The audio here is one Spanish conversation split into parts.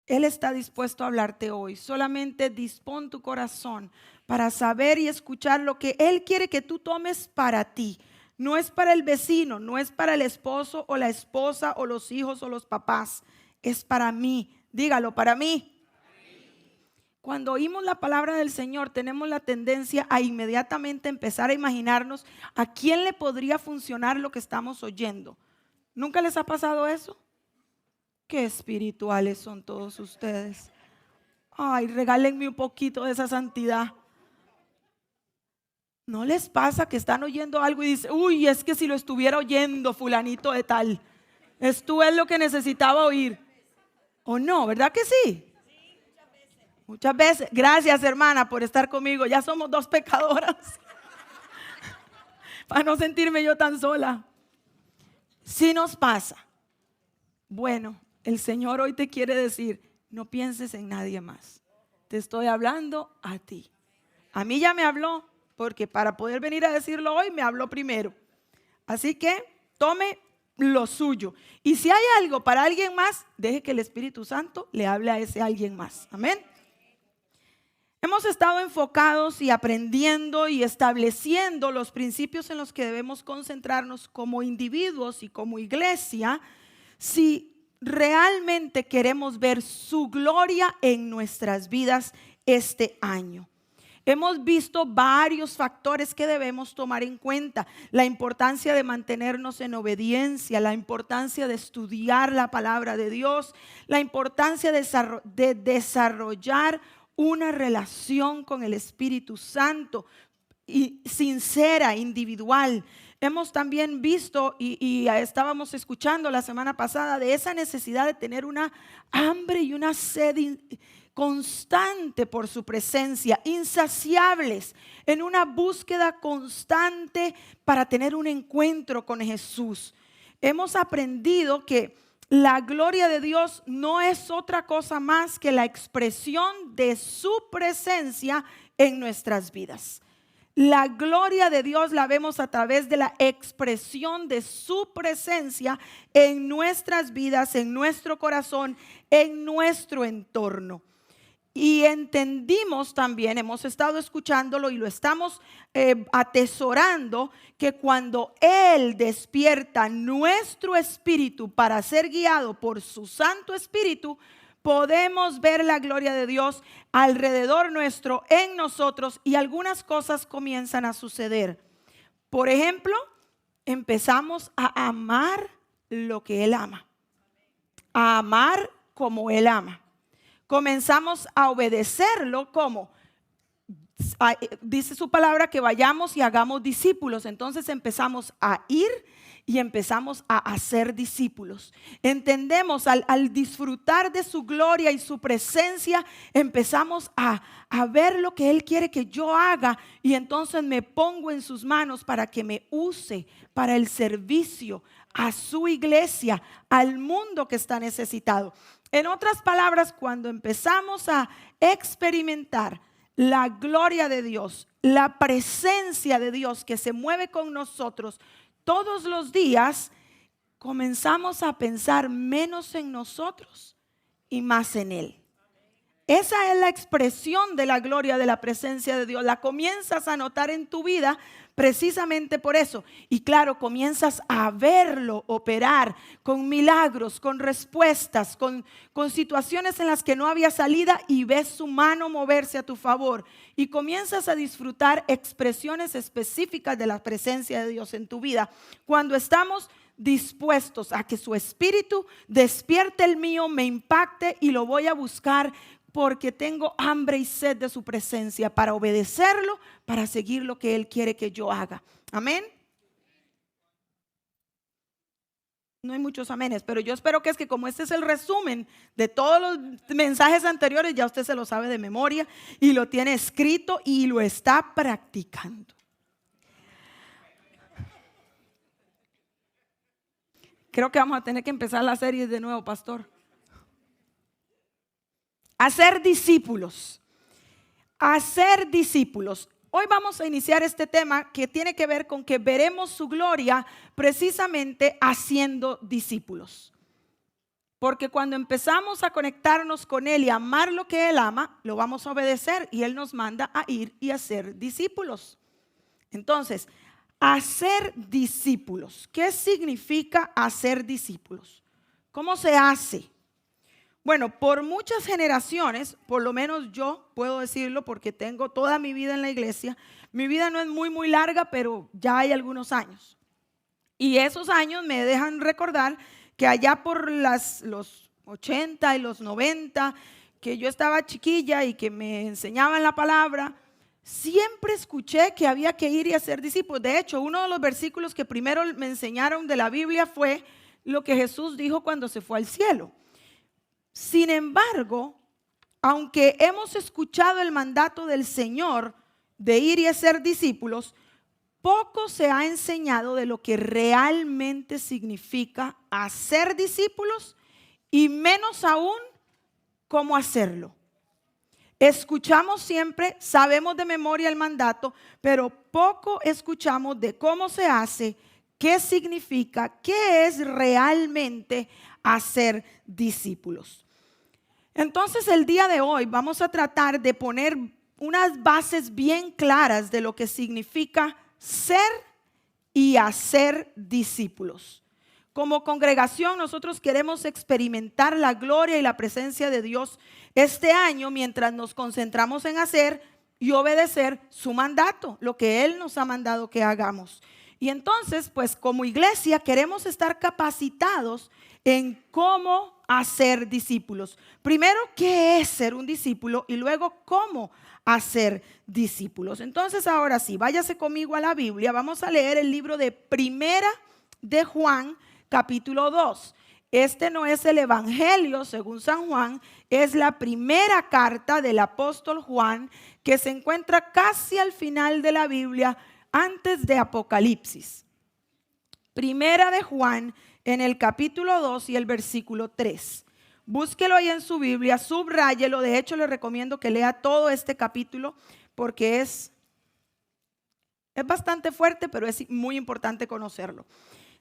Él está dispuesto a hablarte hoy. Solamente dispón tu corazón para saber y escuchar lo que Él quiere que tú tomes para ti. No es para el vecino, no es para el esposo o la esposa o los hijos o los papás. Es para mí. Dígalo, para mí. Cuando oímos la palabra del Señor, tenemos la tendencia a inmediatamente empezar a imaginarnos a quién le podría funcionar lo que estamos oyendo. ¿Nunca les ha pasado eso? Qué espirituales son todos ustedes. Ay, regálenme un poquito de esa santidad. ¿No les pasa que están oyendo algo y dicen, uy, es que si lo estuviera oyendo fulanito de tal, esto es lo que necesitaba oír? ¿O no? ¿Verdad que sí? Muchas veces. Gracias, hermana, por estar conmigo. Ya somos 2 pecadoras. Para no sentirme yo tan sola. Sí nos pasa. Bueno, el Señor hoy te quiere decir, no pienses en nadie más. Te estoy hablando a ti. A mí ya me habló, porque para poder venir a decirlo hoy me habló primero. Así que tome lo suyo. Y si hay algo para alguien más, deje que el Espíritu Santo le hable a ese alguien más. Amén. Hemos estado enfocados y aprendiendo y estableciendo los principios en los que debemos concentrarnos como individuos y como iglesia si realmente queremos ver su gloria en nuestras vidas este año. Hemos visto varios factores que debemos tomar en cuenta. La importancia de mantenernos en obediencia, la importancia de estudiar la palabra de Dios, la importancia de desarrollar una relación con el Espíritu Santo y sincera, individual. Hemos también visto y estábamos escuchando la semana pasada de esa necesidad de tener una hambre y una sed constante por su presencia, insaciables, en una búsqueda constante para tener un encuentro con Jesús. Hemos aprendido que la gloria de Dios no es otra cosa más que la expresión de su presencia en nuestras vidas. La gloria de Dios la vemos a través de la expresión de su presencia en nuestras vidas, en nuestro corazón, en nuestro entorno. Y entendimos también, hemos estado escuchándolo y lo estamos atesorando, que cuando Él despierta nuestro espíritu para ser guiado por su Santo Espíritu, podemos ver la gloria de Dios alrededor nuestro, en nosotros, y algunas cosas comienzan a suceder. Por ejemplo, empezamos a amar lo que Él ama, a amar como Él ama. Comenzamos a obedecerlo como dice su palabra, que vayamos y hagamos discípulos. Entonces empezamos a ir y empezamos a hacer discípulos. Entendemos al disfrutar de su gloria y su presencia, empezamos a ver lo que Él quiere que yo haga, y entonces me pongo en sus manos para que me use para el servicio a su iglesia, al mundo que está necesitado. En otras palabras, cuando empezamos a experimentar la gloria de Dios, la presencia de Dios que se mueve con nosotros todos los días, comenzamos a pensar menos en nosotros y más en Él. Esa es la expresión de la gloria de la presencia de Dios. La comienzas a notar en tu vida precisamente por eso. Y claro, comienzas a verlo operar con milagros, con respuestas, con situaciones en las que no había salida, y ves su mano moverse a tu favor. Y comienzas a disfrutar expresiones específicas de la presencia de Dios en tu vida. Cuando estamos dispuestos a que su espíritu despierte el mío, me impacte y lo voy a buscar, porque tengo hambre y sed de su presencia, para obedecerlo, para seguir lo que Él quiere que yo haga. Amén. No hay muchos amenes, pero yo espero que es que como este es el resumen de todos los mensajes anteriores, ya usted se lo sabe de memoria y lo tiene escrito y lo está practicando. Creo que vamos a tener que empezar la serie de nuevo, pastor. Hacer discípulos. Hacer discípulos. Hoy vamos a iniciar este tema que tiene que ver con que veremos su gloria precisamente haciendo discípulos. Porque cuando empezamos a conectarnos con Él y amar lo que Él ama, lo vamos a obedecer y Él nos manda a ir y a ser discípulos. Entonces, hacer discípulos. ¿Qué significa hacer discípulos? ¿Cómo se hace? Bueno, por muchas generaciones, por lo menos yo puedo decirlo porque tengo toda mi vida en la iglesia. Mi vida no es muy larga, pero ya hay algunos años. Y esos años me dejan recordar que allá por los 80 y los 90, que yo estaba chiquilla y que me enseñaban la palabra, siempre escuché que había que ir y hacer discípulos. De hecho, uno de los versículos que primero me enseñaron de la Biblia fue lo que Jesús dijo cuando se fue al cielo. Sin embargo, aunque hemos escuchado el mandato del Señor de ir y hacer discípulos, poco se ha enseñado de lo que realmente significa hacer discípulos y menos aún cómo hacerlo. Escuchamos siempre, sabemos de memoria el mandato, pero poco escuchamos de cómo se hace, qué significa, qué es realmente hacer discípulos. Entonces el día de hoy vamos a tratar de poner unas bases bien claras de lo que significa ser y hacer discípulos. Como congregación nosotros queremos experimentar la gloria y la presencia de Dios este año mientras nos concentramos en hacer y obedecer su mandato, lo que Él nos ha mandado que hagamos. Y entonces, pues como iglesia queremos estar capacitados en cómo hacer discípulos. Primero, ¿qué es ser un discípulo? Y luego, ¿cómo hacer discípulos? Entonces, ahora sí, váyase conmigo a la Biblia. Vamos a leer el libro de Primera de Juan, capítulo 2. Este no es el Evangelio según San Juan, es la primera carta del apóstol Juan que se encuentra casi al final de la Biblia, antes de Apocalipsis. Primera de Juan, en el capítulo 2 y el versículo 3. Búsquelo ahí en su Biblia, subráyelo. De hecho, le recomiendo que lea todo este capítulo porque es bastante fuerte, pero es muy importante conocerlo.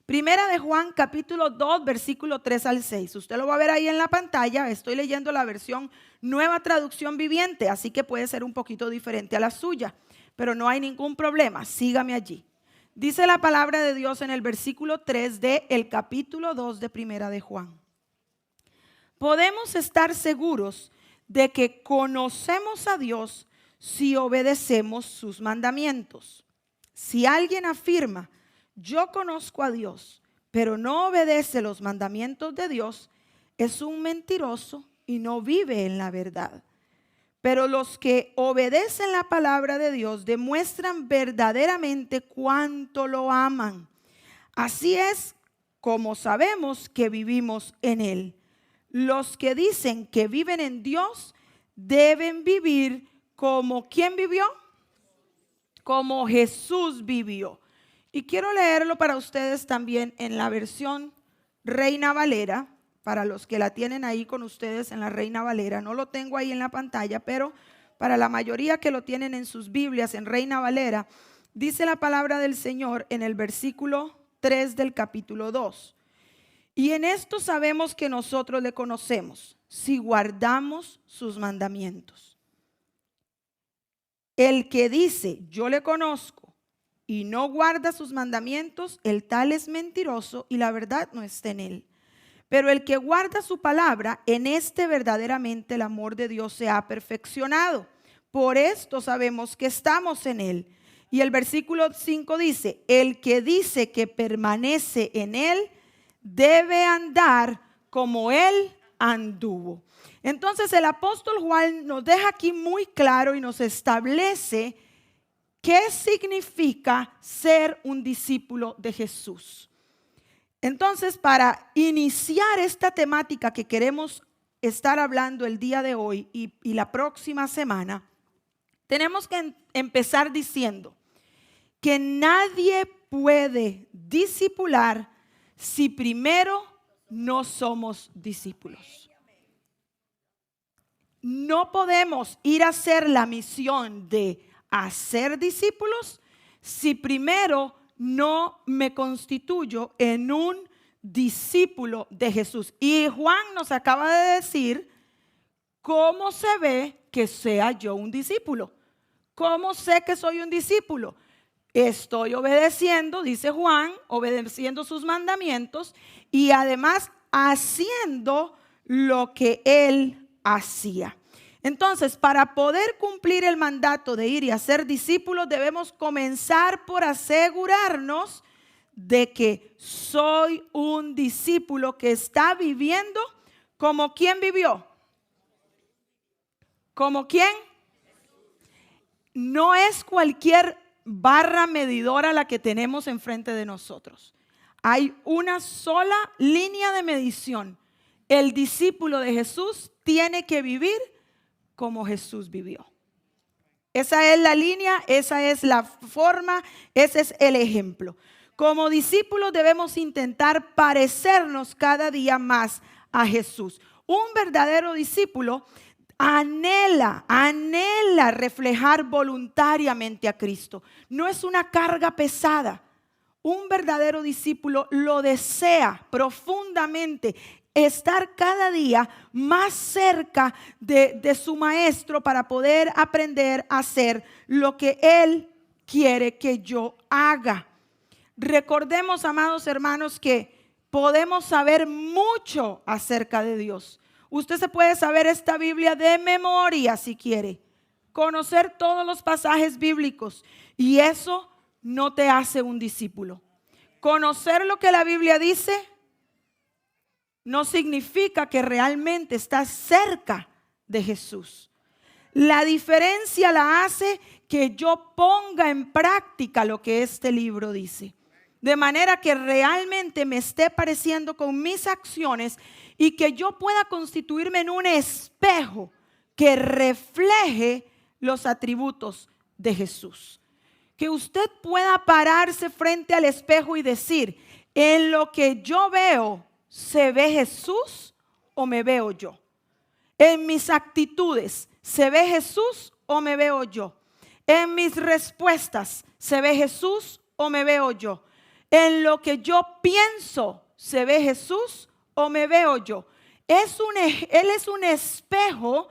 Primera de Juan, capítulo 2, versículo 3 al 6. Usted lo va a ver ahí en la pantalla. Estoy leyendo la versión Nueva Traducción Viviente, así que puede ser un poquito diferente a la suya, pero no hay ningún problema. Sígame allí. Dice la palabra de Dios en el versículo 3 del capítulo 2 de Primera de Juan. Podemos estar seguros de que conocemos a Dios si obedecemos sus mandamientos. Si alguien afirma, yo conozco a Dios, pero no obedece los mandamientos de Dios, es un mentiroso y no vive en la verdad. Pero los que obedecen la palabra de Dios demuestran verdaderamente cuánto lo aman. Así es como sabemos que vivimos en Él. Los que dicen que viven en Dios deben vivir como ¿quién vivió? Como Jesús vivió. Y quiero leerlo para ustedes también en la versión Reina Valera, para los que la tienen ahí con ustedes en la Reina Valera. No lo tengo ahí en la pantalla, pero para la mayoría que lo tienen en sus Biblias en Reina Valera, dice la palabra del Señor en el versículo 3 del capítulo 2. Y en esto sabemos que nosotros le conocemos, si guardamos sus mandamientos. El que dice, yo le conozco, y no guarda sus mandamientos, el tal es mentiroso y la verdad no está en él. Pero el que guarda su palabra, en este verdaderamente el amor de Dios se ha perfeccionado. Por esto sabemos que estamos en él. Y el versículo 5 dice, el que dice que permanece en él, debe andar como él anduvo. Entonces el apóstol Juan nos deja aquí muy claro y nos establece qué significa ser un discípulo de Jesús. Entonces, para iniciar esta temática que queremos estar hablando el día de hoy y la próxima semana, tenemos que empezar diciendo que nadie puede discipular si primero no somos discípulos. No podemos ir a hacer la misión de hacer discípulos si primero no me constituyo en un discípulo de Jesús. Y Juan nos acaba de decir cómo se ve que sea yo un discípulo. ¿Cómo sé que soy un discípulo? Estoy obedeciendo, dice Juan, obedeciendo sus mandamientos y además haciendo lo que él hacía. Entonces, para poder cumplir el mandato de ir y hacer discípulos, debemos comenzar por asegurarnos de que soy un discípulo que está viviendo como quien vivió. ¿Como quién? No es cualquier barra medidora la que tenemos enfrente de nosotros. Hay una sola línea de medición. El discípulo de Jesús tiene que vivir como Jesús vivió. Esa es la línea, esa es la forma, ese es el ejemplo. Como discípulos debemos intentar parecernos cada día más a Jesús. Un verdadero discípulo anhela reflejar voluntariamente a Cristo. No es una carga pesada. Un verdadero discípulo lo desea profundamente, estar cada día más cerca de su maestro para poder aprender a hacer lo que él quiere que yo haga. Recordemos, amados hermanos, que podemos saber mucho acerca de Dios. Usted se puede saber esta Biblia de memoria si quiere, conocer todos los pasajes bíblicos, y eso no te hace un discípulo. Conocer lo que la Biblia dice no significa que realmente estás cerca de Jesús. La diferencia la hace que yo ponga en práctica lo que este libro dice, de manera que realmente me esté pareciendo con mis acciones y que yo pueda constituirme en un espejo que refleje los atributos de Jesús. Que usted pueda pararse frente al espejo y decir, en lo que yo veo, ¿se ve Jesús o me veo yo? En mis actitudes, ¿se ve Jesús o me veo yo? En mis respuestas, ¿se ve Jesús o me veo yo? En lo que yo pienso, ¿se ve Jesús o me veo yo? Él es un espejo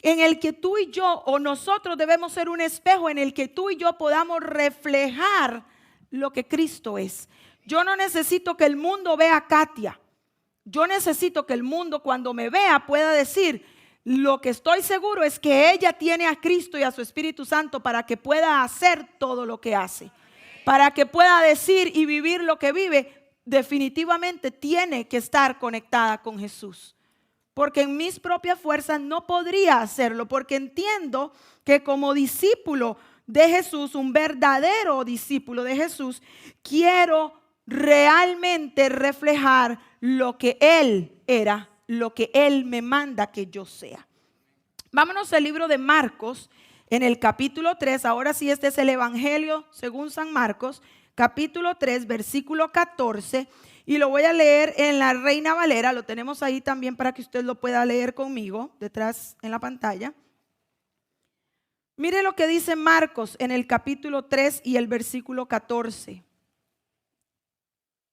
en el que tú y yo, o nosotros debemos ser un espejo en el que tú y yo podamos reflejar lo que Cristo es. Yo no necesito que el mundo vea a Katia. Yo necesito que el mundo cuando me vea pueda decir, lo que estoy seguro es que ella tiene a Cristo y a su Espíritu Santo para que pueda hacer todo lo que hace. Para que pueda decir y vivir lo que vive, definitivamente tiene que estar conectada con Jesús. Porque en mis propias fuerzas no podría hacerlo, porque entiendo que como discípulo de Jesús, un verdadero discípulo de Jesús, quiero realmente reflejar lo que Él era, lo que Él me manda que yo sea. Vámonos al libro de Marcos, en el capítulo 3, ahora sí este es el Evangelio según San Marcos, capítulo 3, versículo 14, y lo voy a leer en la Reina Valera, lo tenemos ahí también para que usted lo pueda leer conmigo, detrás en la pantalla. Mire lo que dice Marcos en el capítulo 3 y el versículo 14.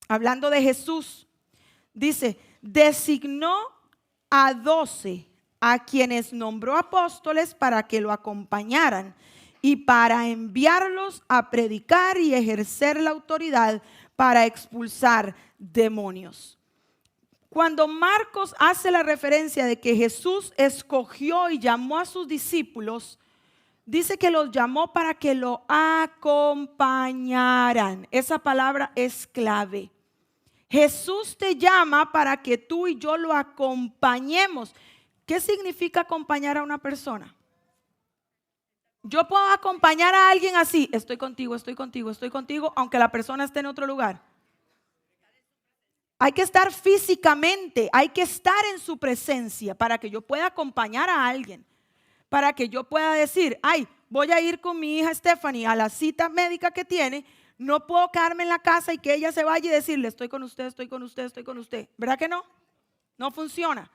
Hablando de Jesús, dice, designó a 12 a quienes nombró apóstoles para que lo acompañaran y para enviarlos a predicar y ejercer la autoridad para expulsar demonios. Cuando Marcos hace la referencia de que Jesús escogió y llamó a sus discípulos, dice que los llamó para que lo acompañaran. Esa palabra es clave. Jesús te llama para que tú y yo lo acompañemos. ¿Qué significa acompañar a una persona? Yo puedo acompañar a alguien así, estoy contigo, aunque la persona esté en otro lugar. Hay que estar físicamente, hay que estar en su presencia para que yo pueda acompañar a alguien. Para que yo pueda decir, ay, voy a ir con mi hija Stephanie a la cita médica que tiene. No puedo quedarme en la casa y que ella se vaya y decirle, estoy con usted. ¿Verdad que no? No funciona.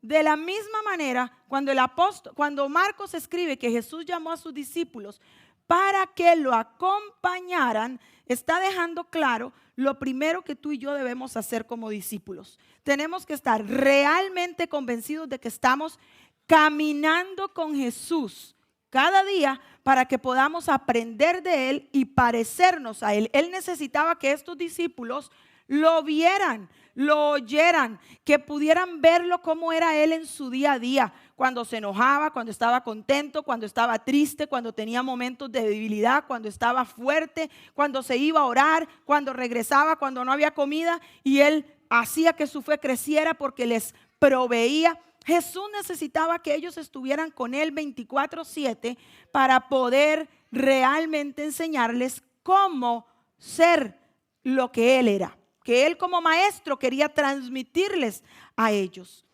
De la misma manera, cuando Marcos escribe que Jesús llamó a sus discípulos para que lo acompañaran, está dejando claro lo primero que tú y yo debemos hacer como discípulos. Tenemos que estar realmente convencidos de que estamos caminando con Jesús cada día para que podamos aprender de Él y parecernos a Él. Él necesitaba que estos discípulos lo vieran, lo oyeran, que pudieran verlo como era Él en su día a día, cuando se enojaba, cuando estaba contento, cuando estaba triste, cuando tenía momentos de debilidad, cuando estaba fuerte, cuando se iba a orar, cuando regresaba, cuando no había comida y Él hacía que su fe creciera porque les proveía. Jesús necesitaba que ellos estuvieran con Él 24/7 para poder realmente enseñarles cómo ser lo que Él era, que Él como maestro quería transmitirles a ellos.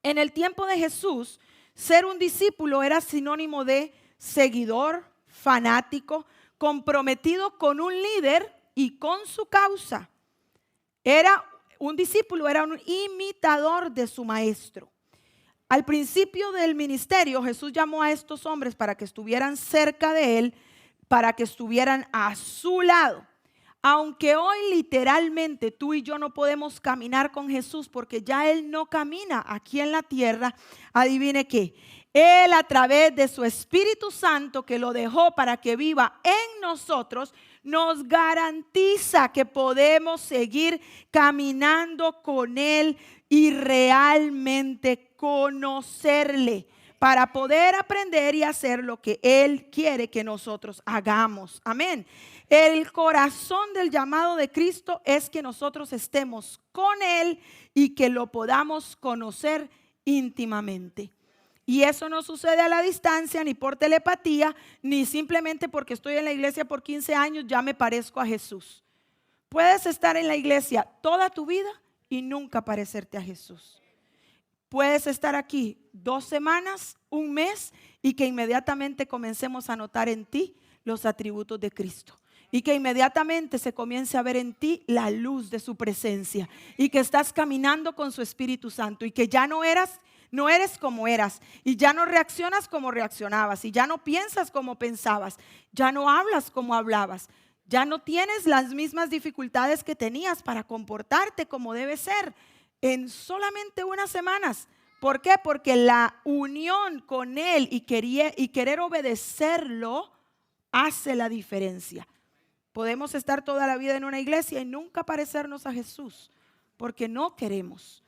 En el tiempo de Jesús, ser un discípulo era sinónimo de seguidor, fanático, comprometido con un líder y con su causa. Un discípulo era un imitador de su maestro. Al principio del ministerio, Jesús llamó a estos hombres para que estuvieran cerca de Él, para que estuvieran a su lado. Aunque hoy literalmente tú y yo no podemos caminar con Jesús porque ya Él no camina aquí en la tierra, adivine qué. Él a través de su Espíritu Santo que lo dejó para que viva en nosotros, nos garantiza que podemos seguir caminando con Él y realmente conocerle para poder aprender y hacer lo que Él quiere que nosotros hagamos. Amén. El corazón del llamado de Cristo es que nosotros estemos con Él y que lo podamos conocer íntimamente. Y eso no sucede a la distancia, ni por telepatía, ni simplemente porque estoy en la iglesia por 15 años ya me parezco a Jesús. Puedes estar en la iglesia toda tu vida y nunca parecerte a Jesús. Puedes estar aquí 2 semanas, 1 mes y que inmediatamente comencemos a notar en ti los atributos de Cristo. Y que inmediatamente se comience a ver en ti la luz de su presencia. Y que estás caminando con su Espíritu Santo. Y que ya no eres como eras. Y ya no reaccionas como reaccionabas. Y ya no piensas como pensabas. Ya no hablas como hablabas. Ya no tienes las mismas dificultades que tenías para comportarte como debe ser. En solamente unas semanas. ¿Por qué? Porque la unión con Él y querer obedecerlo hace la diferencia. Podemos estar toda la vida en una iglesia y nunca parecernos a Jesús, porque no queremos.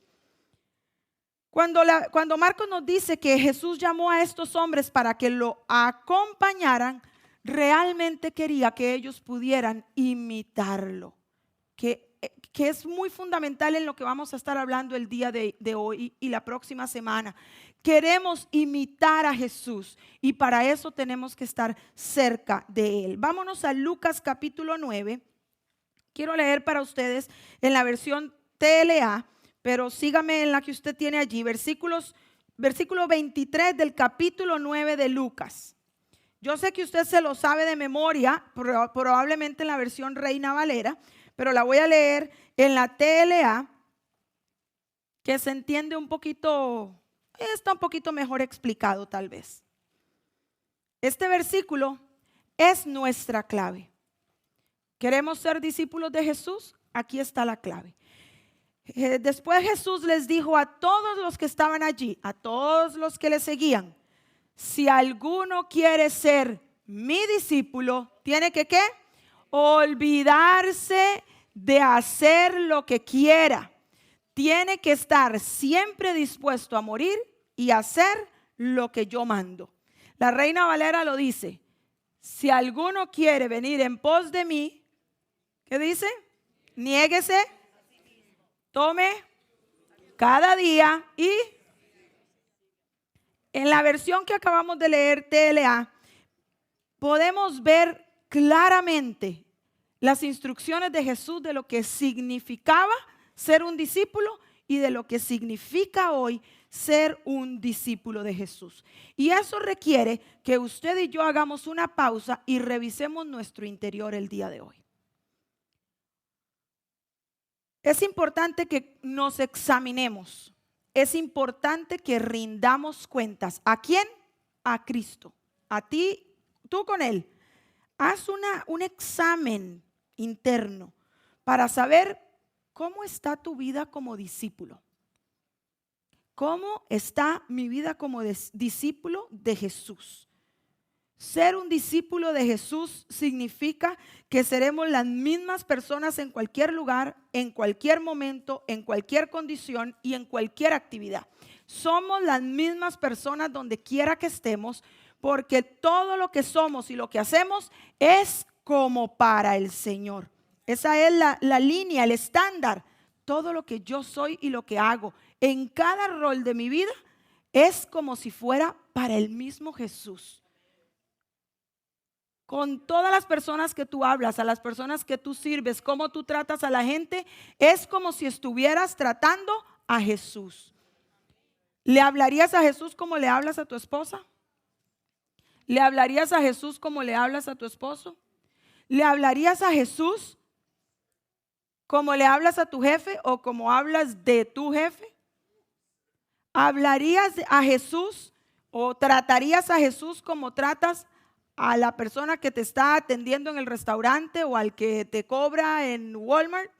Cuando Marcos nos dice que Jesús llamó a estos hombres para que lo acompañaran, realmente quería que ellos pudieran imitarlo, que es muy fundamental en lo que vamos a estar hablando el día de hoy y la próxima semana. Queremos imitar a Jesús y para eso tenemos que estar cerca de Él. Vámonos a Lucas capítulo 9. Quiero leer para ustedes en la versión TLA, pero sígame en la que usted tiene allí. Versículo 23 del capítulo 9 de Lucas. Yo sé que usted se lo sabe de memoria, probablemente en la versión Reina Valera, pero la voy a leer en la TLA, que se entiende un poquito, está un poquito mejor explicado tal vez. Este versículo es nuestra clave. ¿Queremos ser discípulos de Jesús? Aquí está la clave. Después Jesús les dijo a todos los que estaban allí, a todos los que le seguían, si alguno quiere ser mi discípulo, tiene que ¿qué? Olvidarse de hacer lo que quiera. Tiene que estar siempre dispuesto a morir y hacer lo que yo mando. La Reina Valera lo dice. Si alguno quiere venir en pos de mí, ¿qué dice? Niéguese, tome cada día y en la versión que acabamos de leer, TLA, podemos ver claramente las instrucciones de Jesús de lo que significaba ser un discípulo y de lo que significa hoy ser un discípulo de Jesús. Y eso requiere que usted y yo hagamos una pausa y revisemos nuestro interior el día de hoy. Es importante que nos examinemos. Es importante que rindamos cuentas. ¿A quién? A Cristo. A ti, tú con Él. haz un examen interno para saber cómo está tu vida como discípulo. ¿Cómo está mi vida como discípulo de Jesús? Ser un discípulo de Jesús significa que seremos las mismas personas en cualquier lugar, en cualquier momento, en cualquier condición y en cualquier actividad. Somos las mismas personas donde quiera que estemos, porque todo lo que somos y lo que hacemos es como para el Señor. Esa es la línea, el estándar. Todo lo que yo soy y lo que hago en cada rol de mi vida es como si fuera para el mismo Jesús. Con todas las personas que tú hablas, a las personas que tú sirves, cómo tú tratas a la gente, es como si estuvieras tratando a Jesús. ¿Le hablarías a Jesús como le hablas a tu esposa? ¿Le hablarías a Jesús como le hablas a tu esposo? ¿Le hablarías a Jesús como le hablas a tu jefe o como hablas de tu jefe? ¿Hablarías a Jesús o tratarías a Jesús como tratas a la persona que te está atendiendo en el restaurante o al que te cobra en Walmart?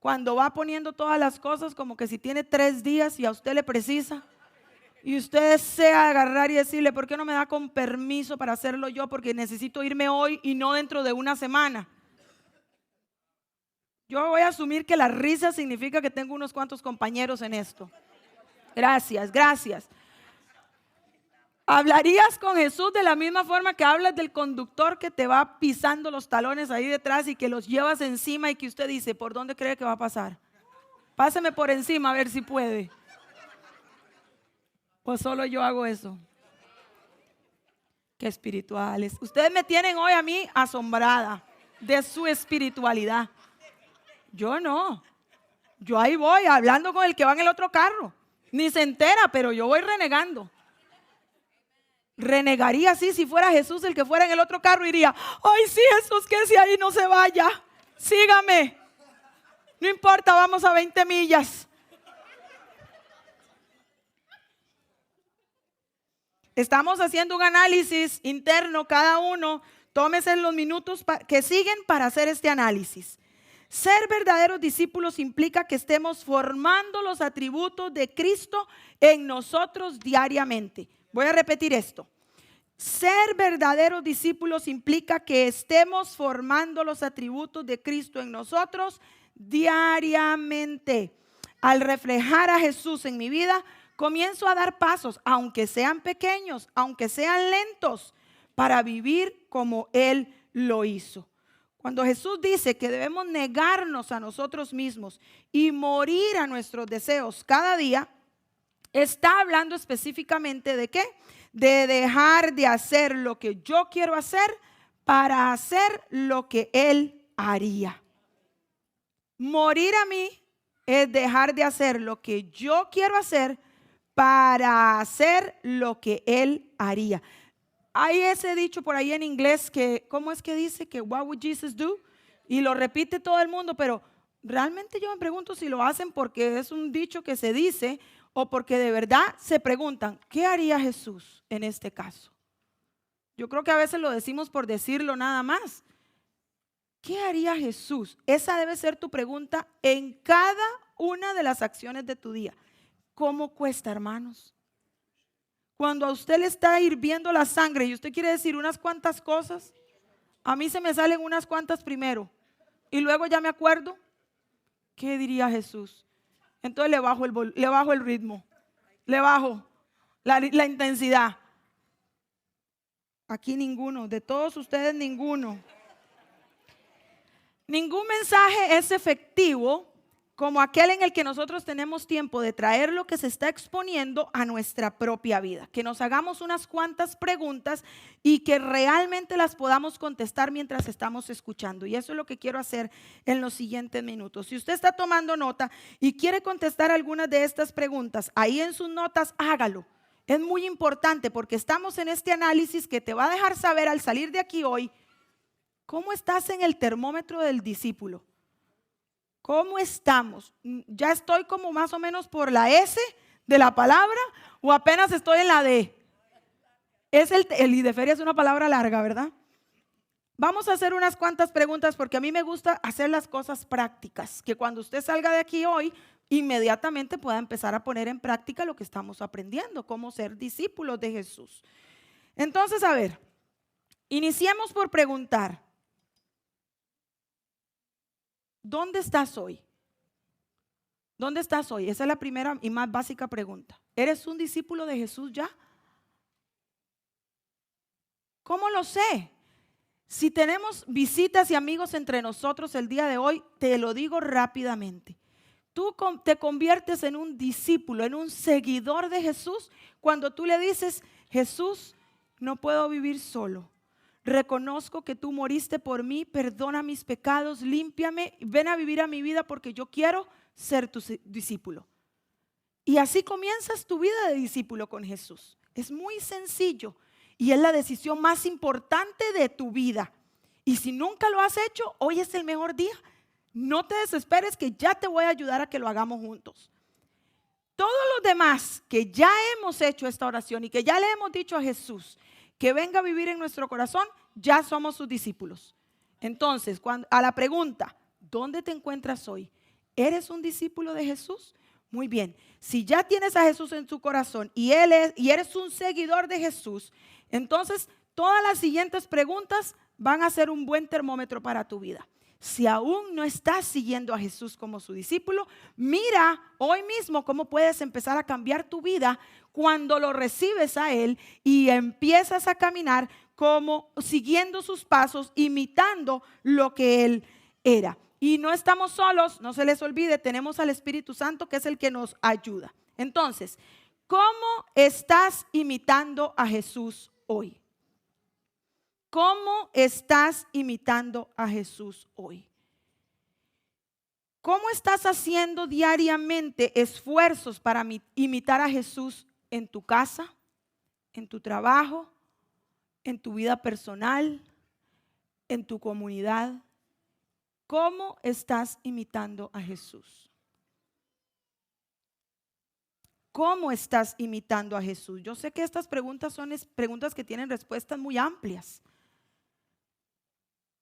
Cuando va poniendo todas las cosas como que si tiene 3 días y a usted le precisa. Y usted desea agarrar y decirle, ¿por qué no me da con permiso para hacerlo yo? Porque necesito irme hoy y no dentro de una semana. Yo voy a asumir que la risa significa que tengo unos cuantos compañeros en esto. Gracias, gracias. ¿Hablarías con Jesús de la misma forma que hablas del conductor que te va pisando los talones ahí detrás y que los llevas encima y que usted dice, ¿por dónde cree que va a pasar? Páseme por encima a ver si puede. Pues solo yo hago eso. Qué espirituales. Ustedes me tienen hoy a mí asombrada de su espiritualidad. Yo no. Yo ahí voy hablando con el que va en el otro carro. Ni se entera, pero yo voy renegando. Renegaría así si fuera Jesús el que fuera en el otro carro y diría, ay sí Jesús, que si ahí no se vaya, sígame. No importa, vamos a 20 millas. Estamos haciendo un análisis interno cada uno. Tómese los minutos que siguen para hacer este análisis. Ser verdaderos discípulos implica que estemos formando los atributos de Cristo en nosotros diariamente. Voy a repetir esto. Ser verdaderos discípulos implica que estemos formando los atributos de Cristo en nosotros diariamente. Al reflejar a Jesús en mi vida, comienzo a dar pasos, aunque sean pequeños, aunque sean lentos, para vivir como Él lo hizo. Cuando Jesús dice que debemos negarnos a nosotros mismos y morir a nuestros deseos cada día, está hablando específicamente ¿de qué? De dejar de hacer lo que yo quiero hacer para hacer lo que Él haría. Morir a mí es dejar de hacer lo que yo quiero hacer para hacer lo que Él haría. Hay ese dicho por ahí en inglés que, ¿cómo es que dice? Que what would Jesus do? Y lo repite todo el mundo, pero realmente yo me pregunto si lo hacen porque es un dicho que se dice o porque de verdad se preguntan, ¿qué haría Jesús en este caso? Yo creo que a veces lo decimos por decirlo nada más. ¿Qué haría Jesús? Esa debe ser tu pregunta en cada una de las acciones de tu día. ¿Cómo cuesta, hermanos? Cuando a usted le está hirviendo la sangre y usted quiere decir unas cuantas cosas, a mí se me salen unas cuantas primero y luego ya me acuerdo, ¿qué diría Jesús? Entonces le bajo el ritmo, le bajo la intensidad. Aquí ninguno, de todos ustedes ninguno. Ningún mensaje es efectivo como aquel en el que nosotros tenemos tiempo de traer lo que se está exponiendo a nuestra propia vida. Que nos hagamos unas cuantas preguntas y que realmente las podamos contestar mientras estamos escuchando. Y eso es lo que quiero hacer en los siguientes minutos. Si usted está tomando nota y quiere contestar algunas de estas preguntas, ahí en sus notas hágalo. Es muy importante porque estamos en este análisis que te va a dejar saber al salir de aquí hoy cómo estás en el termómetro del discípulo. ¿Cómo estamos? ¿Ya estoy como más o menos por la S de la palabra o apenas estoy en la D? El I de feria es una palabra larga, ¿verdad? Vamos a hacer unas cuantas preguntas porque a mí me gusta hacer las cosas prácticas, que cuando usted salga de aquí hoy, inmediatamente pueda empezar a poner en práctica lo que estamos aprendiendo, cómo ser discípulos de Jesús. Entonces, a ver, iniciemos por preguntar, ¿dónde estás hoy? ¿Dónde estás hoy? Esa es la primera y más básica pregunta. ¿Eres un discípulo de Jesús ya? ¿Cómo lo sé? Si tenemos visitas y amigos entre nosotros el día de hoy, te lo digo rápidamente. Tú te conviertes en un discípulo, en un seguidor de Jesús cuando tú le dices, Jesús, no puedo vivir solo. Reconozco que tú moriste por mí, perdona mis pecados, límpiame, ven a vivir a mi vida porque yo quiero ser tu discípulo. Y así comienzas tu vida de discípulo con Jesús. Es muy sencillo y es la decisión más importante de tu vida. Y si nunca lo has hecho, hoy es el mejor día. No te desesperes que ya te voy a ayudar a que lo hagamos juntos. Todos los demás que ya hemos hecho esta oración y que ya le hemos dicho a Jesús que venga a vivir en nuestro corazón, ya somos sus discípulos. Entonces, a la pregunta, ¿dónde te encuentras hoy? ¿Eres un discípulo de Jesús? Muy bien, si ya tienes a Jesús en tu corazón y eres un seguidor de Jesús, entonces todas las siguientes preguntas van a ser un buen termómetro para tu vida. Si aún no estás siguiendo a Jesús como su discípulo, mira hoy mismo cómo puedes empezar a cambiar tu vida cuando lo recibes a Él y empiezas a caminar como siguiendo sus pasos, imitando lo que Él era. Y no estamos solos, no se les olvide, tenemos al Espíritu Santo que es el que nos ayuda. Entonces, ¿cómo estás imitando a Jesús hoy? ¿Cómo estás imitando a Jesús hoy? ¿Cómo estás haciendo diariamente esfuerzos para imitar a Jesús en tu casa, en tu trabajo, en tu vida personal, en tu comunidad? ¿Cómo estás imitando a Jesús? ¿Cómo estás imitando a Jesús? Yo sé que estas preguntas son preguntas que tienen respuestas muy amplias.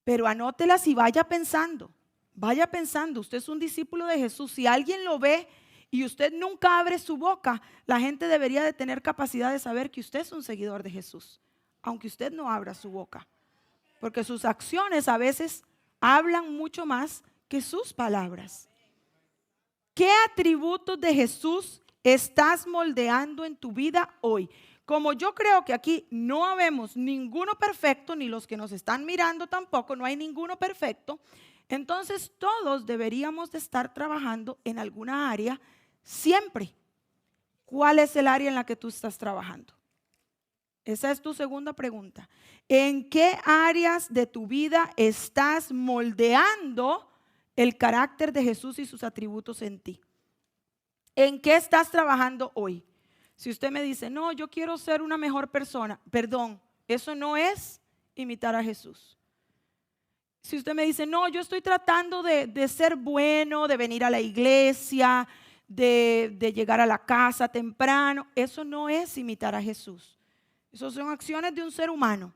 Pero anótelas y vaya pensando, usted es un discípulo de Jesús. Si alguien lo ve y usted nunca abre su boca, la gente debería de tener capacidad de saber que usted es un seguidor de Jesús, aunque usted no abra su boca, porque sus acciones a veces hablan mucho más que sus palabras. ¿Qué atributos de Jesús estás moldeando en tu vida hoy? Como yo creo que aquí no habemos ninguno perfecto, ni los que nos están mirando tampoco, no hay ninguno perfecto, entonces todos deberíamos de estar trabajando en alguna área siempre. ¿Cuál es el área en la que tú estás trabajando? Esa es tu segunda pregunta. ¿En qué áreas de tu vida estás moldeando el carácter de Jesús y sus atributos en ti? ¿En qué estás trabajando hoy? Si usted me dice, no, yo quiero ser una mejor persona, perdón, eso no es imitar a Jesús. Si usted me dice, no, yo estoy tratando de ser bueno, de venir a la iglesia, de llegar a la casa temprano, eso no es imitar a Jesús. Esas son acciones de un ser humano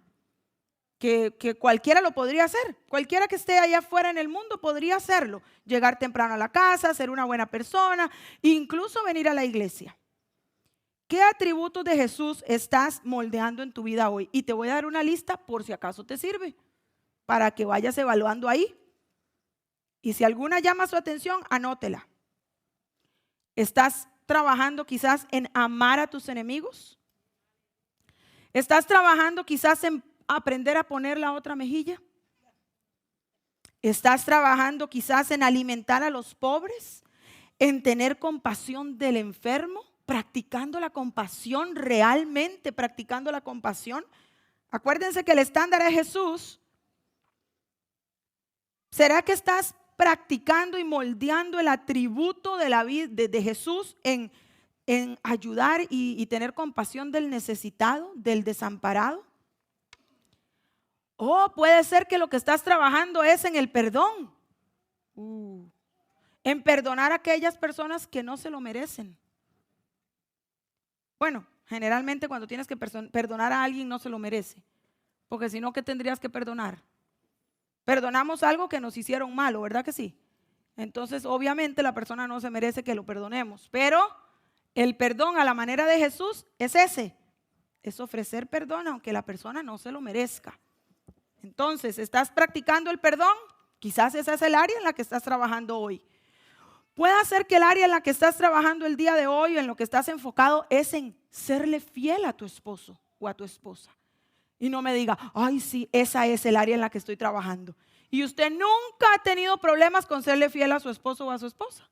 que cualquiera lo podría hacer. Cualquiera que esté allá afuera en el mundo podría hacerlo. Llegar temprano a la casa, ser una buena persona, incluso venir a la iglesia. ¿Qué atributos de Jesús estás moldeando en tu vida hoy? Y te voy a dar una lista por si acaso te sirve, para que vayas evaluando ahí. Y si alguna llama su atención, anótela. ¿Estás trabajando quizás en amar a tus enemigos? ¿Estás trabajando quizás en aprender a poner la otra mejilla? ¿Estás trabajando quizás en alimentar a los pobres? ¿En tener compasión del enfermo? ¿Practicando la compasión realmente? ¿Practicando la compasión? Acuérdense que el estándar es Jesús. ¿Será que estás practicando y moldeando el atributo de la vida de Jesús en ayudar y tener compasión del necesitado, del desamparado? O puede ser que lo que estás trabajando es en el perdón, en perdonar a aquellas personas que no se lo merecen. Bueno, generalmente cuando tienes que perdonar a alguien no se lo merece, porque si no, ¿qué tendrías que perdonar? Perdonamos algo que nos hicieron malo, ¿verdad que sí? Entonces, obviamente la persona no se merece que lo perdonemos, pero el perdón a la manera de Jesús es ese, es ofrecer perdón aunque la persona no se lo merezca. Entonces, ¿estás practicando el perdón? Quizás esa es el área en la que estás trabajando hoy. Puede ser que el área en la que estás trabajando el día de hoy, en lo que estás enfocado, es en serle fiel a tu esposo o a tu esposa. Y no me diga, ay sí, esa es el área en la que estoy trabajando. Y usted nunca ha tenido problemas con serle fiel a su esposo o a su esposa.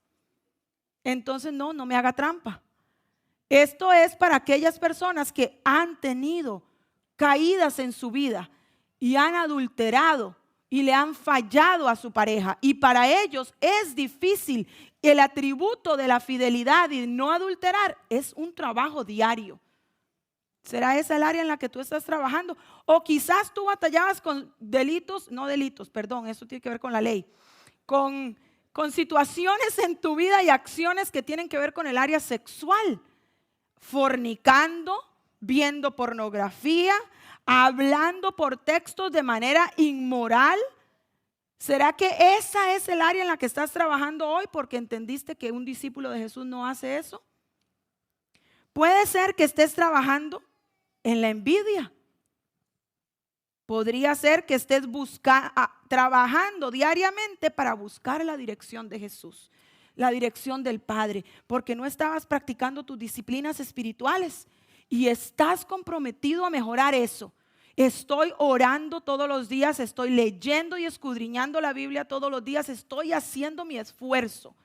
Entonces no me haga trampa. Esto es para aquellas personas que han tenido caídas en su vida y han adulterado y le han fallado a su pareja. Y para ellos es difícil. El atributo de la fidelidad y no adulterar es un trabajo diario. ¿Será esa el área en la que tú estás trabajando? O quizás tú batallabas con eso tiene que ver con la ley, con situaciones en tu vida y acciones que tienen que ver con el área sexual, fornicando, viendo pornografía, hablando por textos de manera inmoral. ¿Será que esa es el área en la que estás trabajando hoy porque entendiste que un discípulo de Jesús no hace eso? Puede ser que estés trabajando en la envidia. Podría ser que estés trabajando diariamente para buscar la dirección de Jesús, la dirección del Padre, porque no estabas practicando tus disciplinas espirituales y estás comprometido a mejorar eso. Estoy orando todos los días, estoy leyendo y escudriñando la Biblia todos los días, estoy haciendo mi esfuerzo,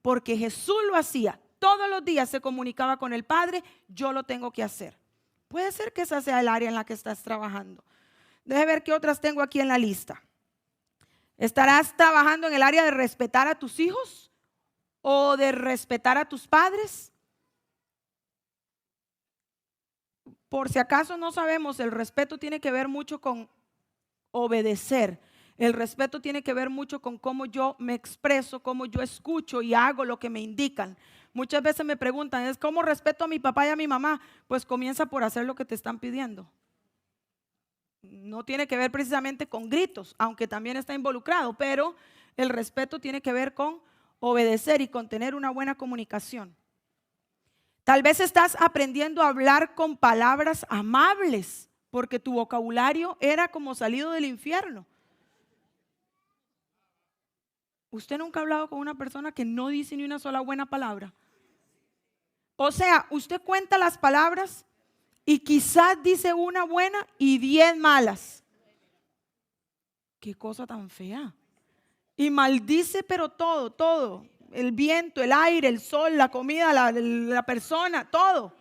porque Jesús lo hacía. Todos los días se comunicaba con el Padre, yo lo tengo que hacer. Puede ser que esa sea el área en la que estás trabajando. Deje ver qué otras tengo aquí en la lista. ¿Estarás trabajando en el área de respetar a tus hijos o de respetar a tus padres? Por si acaso no sabemos, el respeto tiene que ver mucho con obedecer. El respeto tiene que ver mucho con cómo yo me expreso, cómo yo escucho y hago lo que me indican. Muchas veces me preguntan, ¿cómo respeto a mi papá y a mi mamá? Pues comienza por hacer lo que te están pidiendo. No tiene que ver precisamente con gritos, aunque también está involucrado, pero el respeto tiene que ver con obedecer y con tener una buena comunicación. Tal vez estás aprendiendo a hablar con palabras amables, porque tu vocabulario era como salido del infierno. ¿Usted nunca ha hablado con una persona que no dice ni una sola buena palabra? O sea, usted cuenta las palabras y quizás dice una buena y 10 malas. Qué cosa tan fea. Y maldice pero todo. El viento, el aire, el sol, la comida, la persona, todo.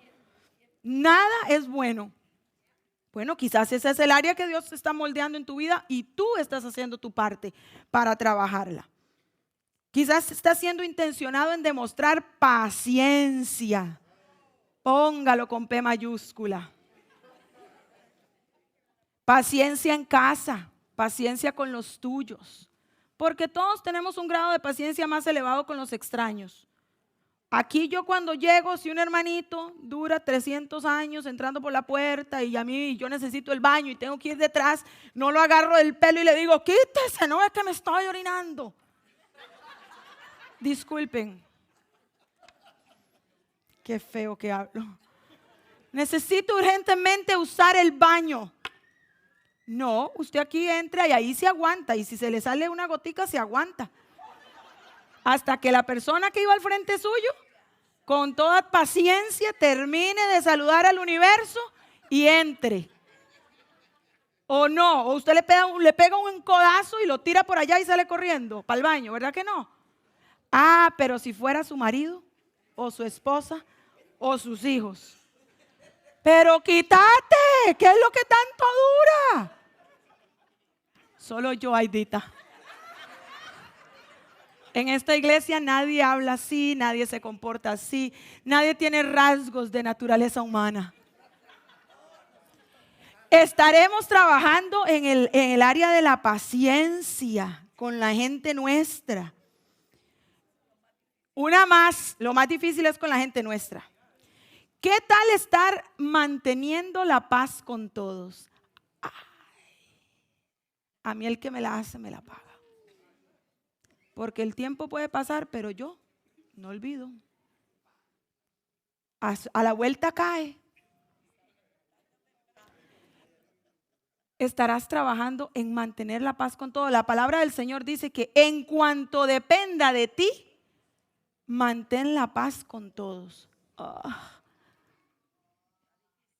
Nada es bueno. Bueno, quizás ese es el área que Dios está moldeando en tu vida y tú estás haciendo tu parte para trabajarla. Quizás estás siendo intencionado en demostrar paciencia. Póngalo con P mayúscula. Paciencia en casa, paciencia con los tuyos. Porque todos tenemos un grado de paciencia más elevado con los extraños. Aquí yo cuando llego, si un hermanito dura 300 años entrando por la puerta y a mí yo necesito el baño y tengo que ir detrás, no lo agarro del pelo y le digo, quítese, no es que me estoy orinando. Disculpen. Qué feo que hablo. Necesito urgentemente usar el baño. No, usted aquí entra y ahí se aguanta. Y si se le sale una gotica, se aguanta. Hasta que la persona que iba al frente suyo, con toda paciencia, termine de saludar al universo y entre. O no, o usted le pega un codazo y lo tira por allá y sale corriendo para el baño, ¿verdad que no? Ah, pero si fuera su marido o su esposa o sus hijos. Pero quítate, ¿qué es lo que tanto dura? Solo yo, Aidita. En esta iglesia nadie habla así, nadie se comporta así, nadie tiene rasgos de naturaleza humana. Estaremos trabajando en el área de la paciencia con la gente nuestra. Una más, lo más difícil es con la gente nuestra. ¿Qué tal estar manteniendo la paz con todos? a mí el que me la hace me la paga. Porque el tiempo puede pasar, pero yo no olvido. A la vuelta cae. Estarás trabajando en mantener la paz con todo. La palabra del Señor dice que en cuanto dependa de ti, mantén la paz con todos.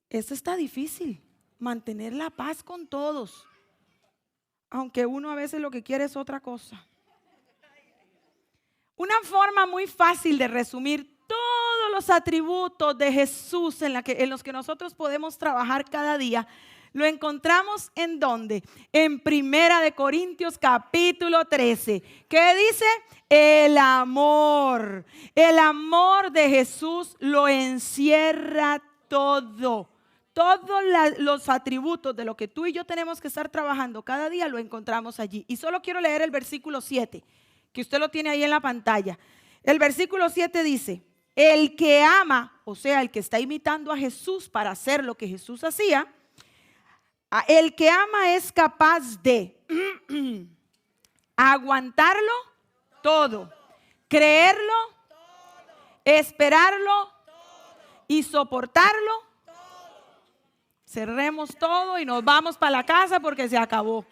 Eso está difícil, mantener la paz con todos. Aunque uno a veces lo que quiere es otra cosa. Una forma muy fácil de resumir todos los atributos de Jesús en los que nosotros podemos trabajar cada día, lo encontramos ¿en dónde? En Primera de Corintios capítulo 13. ¿Qué dice? El amor. El amor de Jesús lo encierra todo. Todos los atributos de lo que tú y yo tenemos que estar trabajando cada día lo encontramos allí. Y solo quiero leer el versículo 7, que usted lo tiene ahí en la pantalla. El versículo 7 dice, el que ama, o sea, el que está imitando a Jesús para hacer lo que Jesús hacía, el que ama es capaz de aguantarlo todo, creerlo, esperarlo y soportarlo. Cerremos todo y nos vamos para la casa porque se acabó.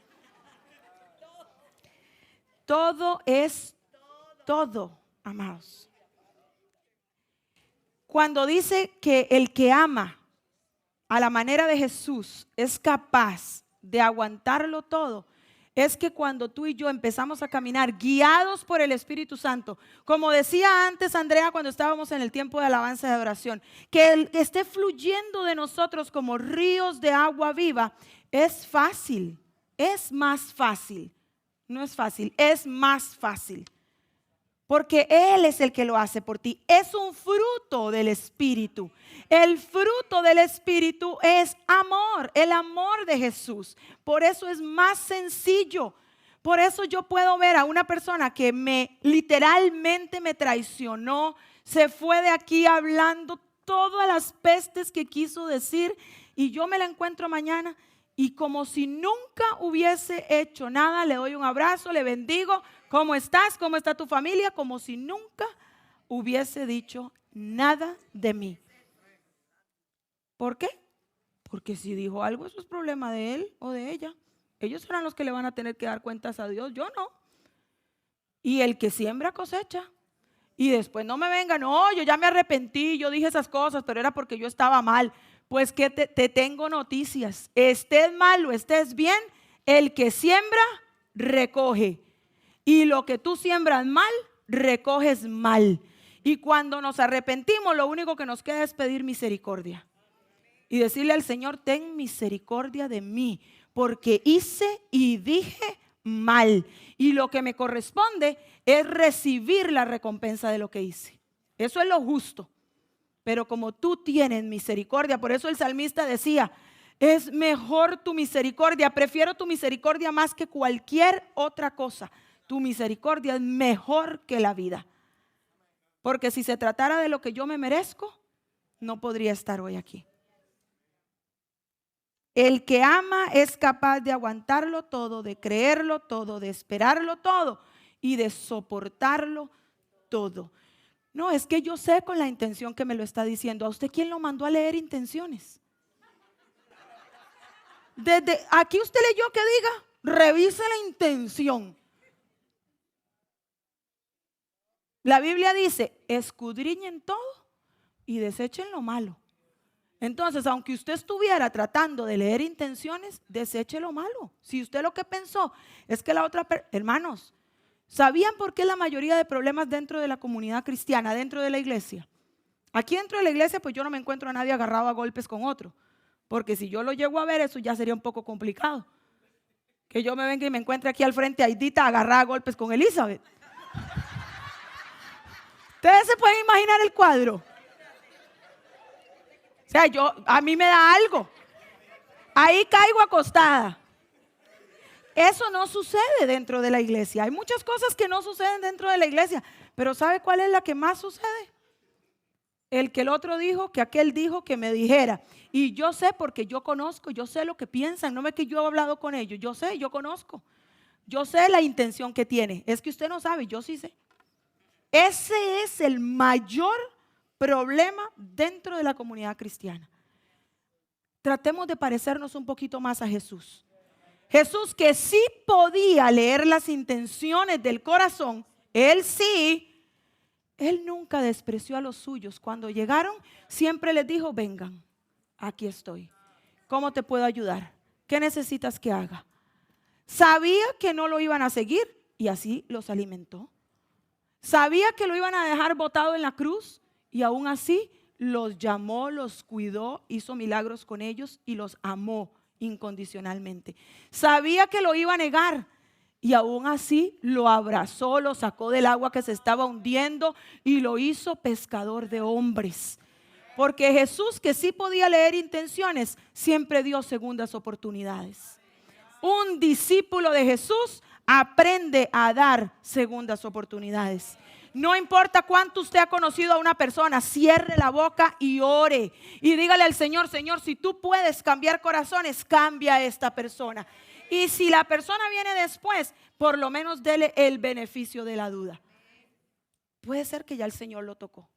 Todo es todo, amados. Cuando dice que el que ama a la manera de Jesús es capaz de aguantarlo todo, es que cuando tú y yo empezamos a caminar guiados por el Espíritu Santo, como decía antes Andrea cuando estábamos en el tiempo de alabanza y de oración, que Él esté fluyendo de nosotros como ríos de agua viva, es fácil, es más fácil, no es fácil, es más fácil. Porque Él es el que lo hace por ti. Es un fruto del Espíritu. El fruto del Espíritu es amor, el amor de Jesús. Por eso es más sencillo. Por eso yo puedo ver a una persona que literalmente me traicionó, se fue de aquí hablando todas las pestes que quiso decir y yo me la encuentro mañana y como si nunca hubiese hecho nada, le doy un abrazo, le bendigo. ¿Cómo estás? ¿Cómo está tu familia? Como si nunca hubiese dicho nada de mí. ¿Por qué? Porque si dijo algo, eso es problema de él o de ella. Ellos serán los que le van a tener que dar cuentas a Dios, yo no. Y el que siembra cosecha. Y después no me venga, no, yo ya me arrepentí, yo dije esas cosas, pero era porque yo estaba mal. Pues que te tengo noticias. Estés mal o estés bien, el que siembra, recoge. Y lo que tú siembras mal, recoges mal. Y cuando nos arrepentimos, lo único que nos queda es pedir misericordia. Y decirle al Señor, ten misericordia de mí, porque hice y dije mal. Y lo que me corresponde es recibir la recompensa de lo que hice. Eso es lo justo. Pero como tú tienes misericordia, por eso el salmista decía, es mejor tu misericordia, prefiero tu misericordia más que cualquier otra cosa. Tu misericordia es mejor que la vida. Porque si se tratara de lo que yo me merezco, no podría estar hoy aquí. El que ama es capaz de aguantarlo todo, de creerlo todo, de esperarlo todo y de soportarlo todo. No, es que yo sé con la intención que me lo está diciendo. ¿A usted quién lo mandó a leer intenciones? Desde aquí usted leyó que diga, revise la intención. La Biblia dice, escudriñen todo y desechen lo malo. Entonces, aunque usted estuviera tratando de leer intenciones, deseche lo malo. Si usted lo que pensó es que la otra hermanos, ¿sabían por qué la mayoría de problemas dentro de la comunidad cristiana, dentro de la iglesia? Aquí dentro de la iglesia, pues yo no me encuentro a nadie agarrado a golpes con otro. Porque si yo lo llego a ver, eso ya sería un poco complicado. Que yo me venga y me encuentre aquí al frente a Aidita agarrada a golpes con Elizabeth. ¿Ustedes se pueden imaginar el cuadro? O sea, a mí me da algo. Ahí caigo acostada. Eso no sucede dentro de la iglesia. Hay muchas cosas que no suceden dentro de la iglesia. Pero ¿sabe cuál es la que más sucede? El que el otro dijo, que aquel dijo, que me dijera. Y yo sé porque yo conozco, yo sé lo que piensan. No es que yo he hablado con ellos, yo sé, yo conozco. Yo sé la intención que tiene. Es que usted no sabe, yo sí sé. Ese es el mayor problema dentro de la comunidad cristiana. Tratemos de parecernos un poquito más a Jesús. Jesús, que sí podía leer las intenciones del corazón, él nunca despreció a los suyos. Cuando llegaron, siempre les dijo: vengan, aquí estoy. ¿Cómo te puedo ayudar? ¿Qué necesitas que haga? Sabía que no lo iban a seguir y así los alimentó. Sabía que lo iban a dejar botado en la cruz y aún así los llamó, los cuidó, hizo milagros con ellos y los amó incondicionalmente. Sabía que lo iba a negar y aún así lo abrazó, lo sacó del agua que se estaba hundiendo y lo hizo pescador de hombres. Porque Jesús, que sí podía leer intenciones, siempre dio segundas oportunidades. Un discípulo de Jesús aprende a dar segundas oportunidades. No importa cuánto usted ha conocido a una persona, cierre la boca y ore. Y dígale al Señor: Señor, si tú puedes cambiar corazones, cambia a esta persona. Y si la persona viene después, por lo menos dele el beneficio de la duda. Puede ser que ya el Señor lo tocó.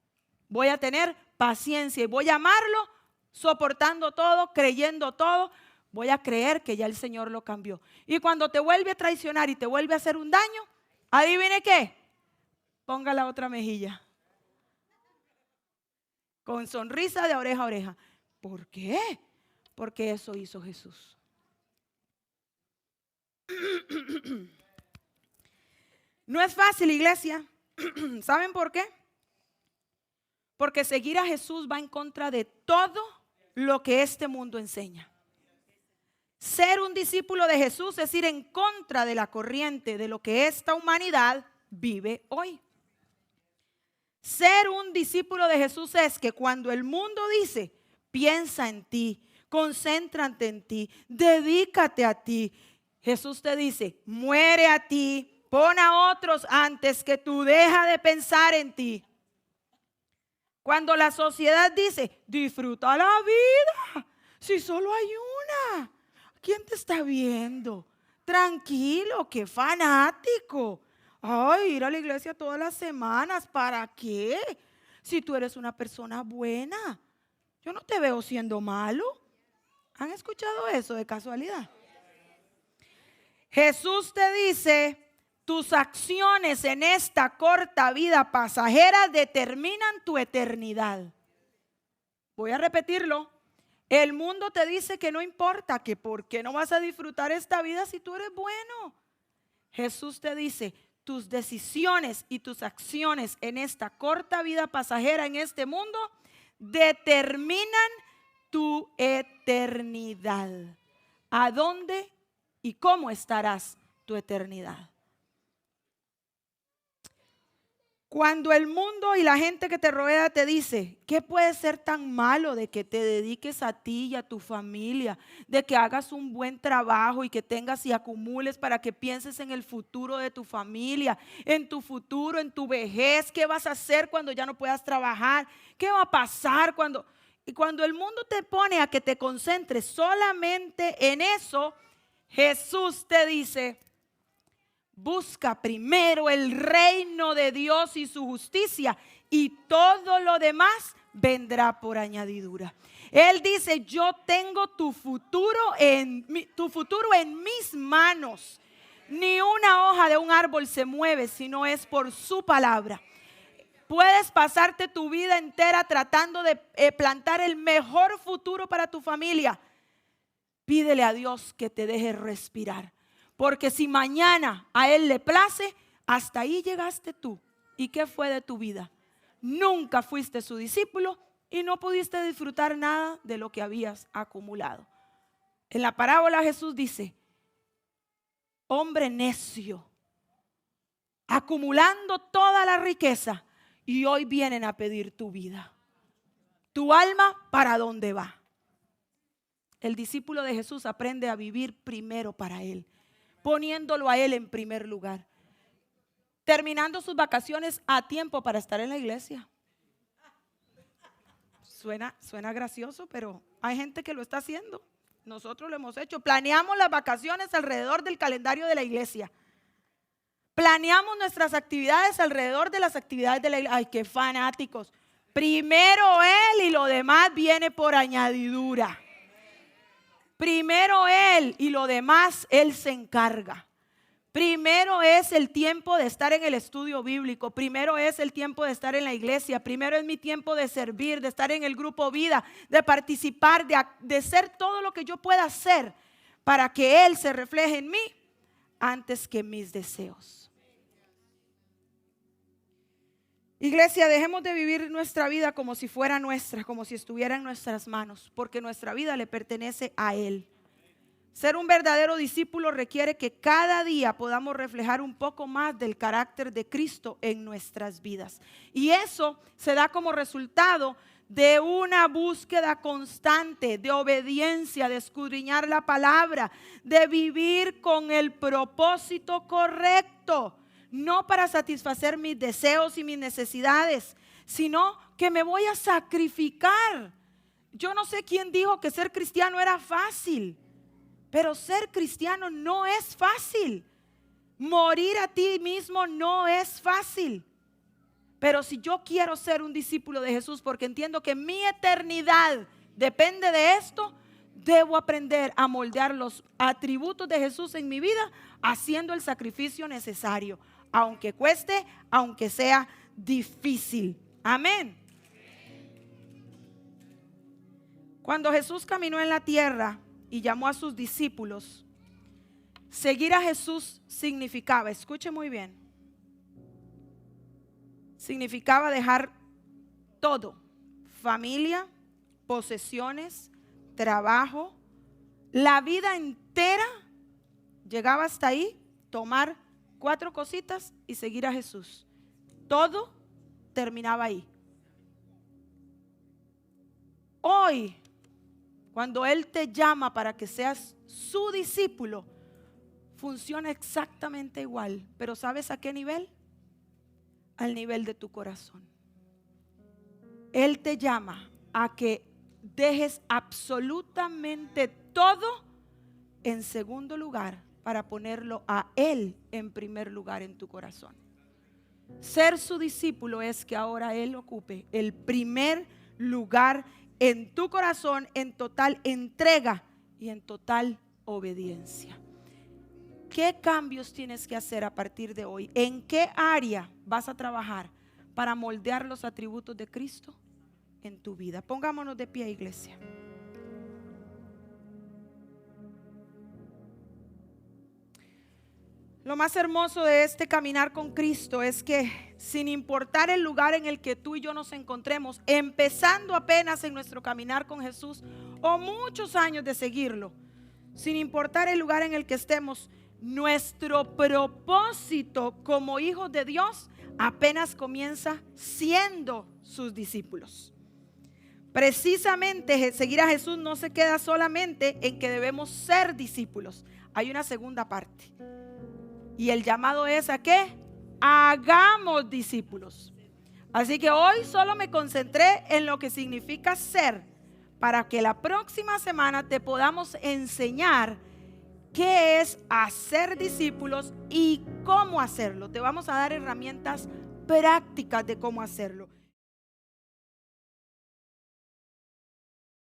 Voy a tener paciencia y voy a amarlo, soportando todo, creyendo todo. Voy a creer que ya el Señor lo cambió. Y cuando te vuelve a traicionar y te vuelve a hacer un daño, adivine qué, ponga la otra mejilla. Con sonrisa de oreja a oreja. ¿Por qué? Porque eso hizo Jesús. No es fácil, iglesia. ¿Saben por qué? Porque seguir a Jesús va en contra de todo lo que este mundo enseña. Ser un discípulo de Jesús es ir en contra de la corriente de lo que esta humanidad vive hoy. Ser un discípulo de Jesús es que cuando el mundo dice: piensa en ti, concéntrate en ti, dedícate a ti, Jesús te dice: muere a ti, pon a otros antes que tú, deja de pensar en ti. Cuando la sociedad dice: disfruta la vida, si solo hay una, ¿quién te está viendo? Tranquilo, qué fanático. Ay, ir a la iglesia todas las semanas, ¿para qué? Si tú eres una persona buena, yo no te veo siendo malo. ¿Han escuchado eso de casualidad? Jesús te dice: tus acciones en esta corta vida pasajera determinan tu eternidad. Voy a repetirlo. El mundo te dice que no importa, que por qué no vas a disfrutar esta vida si tú eres bueno. Jesús te dice: tus decisiones y tus acciones en esta corta vida pasajera en este mundo determinan tu eternidad. ¿A dónde y cómo estarás tu eternidad? Cuando el mundo y la gente que te rodea te dice: ¿qué puede ser tan malo de que te dediques a ti y a tu familia? De que hagas un buen trabajo y que tengas y acumules para que pienses en el futuro de tu familia, en tu futuro, en tu vejez. ¿Qué vas a hacer cuando ya no puedas trabajar? ¿Qué va a pasar cuando? Y cuando el mundo te pone a que te concentres solamente en eso, Jesús te dice: busca primero el reino de Dios y su justicia, y todo lo demás vendrá por añadidura. Él dice: yo tengo tu futuro en mis manos. Ni una hoja de un árbol se mueve si no es por su palabra. Puedes pasarte tu vida entera tratando de plantar el mejor futuro para tu familia. Pídele a Dios que te deje respirar. Porque si mañana a Él le place, hasta ahí llegaste tú. ¿Y qué fue de tu vida? Nunca fuiste su discípulo y no pudiste disfrutar nada de lo que habías acumulado. En la parábola Jesús dice: hombre necio, acumulando toda la riqueza, y hoy vienen a pedir tu vida. Tu alma, ¿para dónde va? El discípulo de Jesús aprende a vivir primero para Él, poniéndolo a Él en primer lugar, terminando sus vacaciones a tiempo para estar en la iglesia. Suena gracioso, pero hay gente que lo está haciendo. Nosotros lo hemos hecho. Planeamos las vacaciones alrededor del calendario de la iglesia. Planeamos nuestras actividades alrededor de las actividades de la iglesia. Ay, qué fanáticos. Primero Él y lo demás viene por añadidura. Primero Él y lo demás Él se encarga. Primero es el tiempo de estar en el estudio bíblico. Primero es el tiempo de estar en la iglesia. Primero es mi tiempo de servir, de estar en el grupo vida, de participar, de ser todo lo que yo pueda hacer para que Él se refleje en mí antes que mis deseos. Iglesia, dejemos de vivir nuestra vida como si fuera nuestra, como si estuviera en nuestras manos, porque nuestra vida le pertenece a Él. Ser un verdadero discípulo requiere que cada día podamos reflejar un poco más del carácter de Cristo en nuestras vidas. Y eso se da como resultado de una búsqueda constante, de obediencia, de escudriñar la palabra, de vivir con el propósito correcto. No para satisfacer mis deseos y mis necesidades, sino que me voy a sacrificar. Yo no sé quién dijo que ser cristiano era fácil, pero ser cristiano no es fácil. Morir a ti mismo no es fácil. Pero si yo quiero ser un discípulo de Jesús, porque entiendo que mi eternidad depende de esto, debo aprender a moldear los atributos de Jesús en mi vida, haciendo el sacrificio necesario. Aunque cueste, aunque sea difícil. Amén. Cuando Jesús caminó en la tierra y llamó a sus discípulos, seguir a Jesús significaba, escuche muy bien, significaba dejar todo: familia, posesiones, trabajo, la vida entera. Llegaba hasta ahí, tomar 4 cositas y seguir a Jesús. Todo terminaba ahí. Hoy, cuando Él te llama para que seas su discípulo, funciona exactamente igual. Pero ¿sabes a qué nivel? Al nivel de tu corazón. Él te llama a que dejes absolutamente todo en segundo lugar, para ponerlo a Él en primer lugar en tu corazón. Ser su discípulo es que ahora Él ocupe el primer lugar en tu corazón, en total entrega y en total obediencia. ¿Qué cambios tienes que hacer a partir de hoy? ¿En qué área vas a trabajar para moldear los atributos de Cristo en tu vida? Pongámonos de pie, iglesia. Lo más hermoso de este caminar con Cristo es que, sin importar el lugar en el que tú y yo nos encontremos, empezando apenas en nuestro caminar con Jesús o muchos años de seguirlo, sin importar el lugar en el que estemos, nuestro propósito como hijos de Dios apenas comienza siendo sus discípulos. Precisamente seguir a Jesús no se queda solamente en que debemos ser discípulos. Hay una segunda parte. Y el llamado es ¿a qué? Hagamos discípulos. Así que hoy solo me concentré en lo que significa ser, para que la próxima semana te podamos enseñar qué es hacer discípulos y cómo hacerlo. Te vamos a dar herramientas prácticas de cómo hacerlo.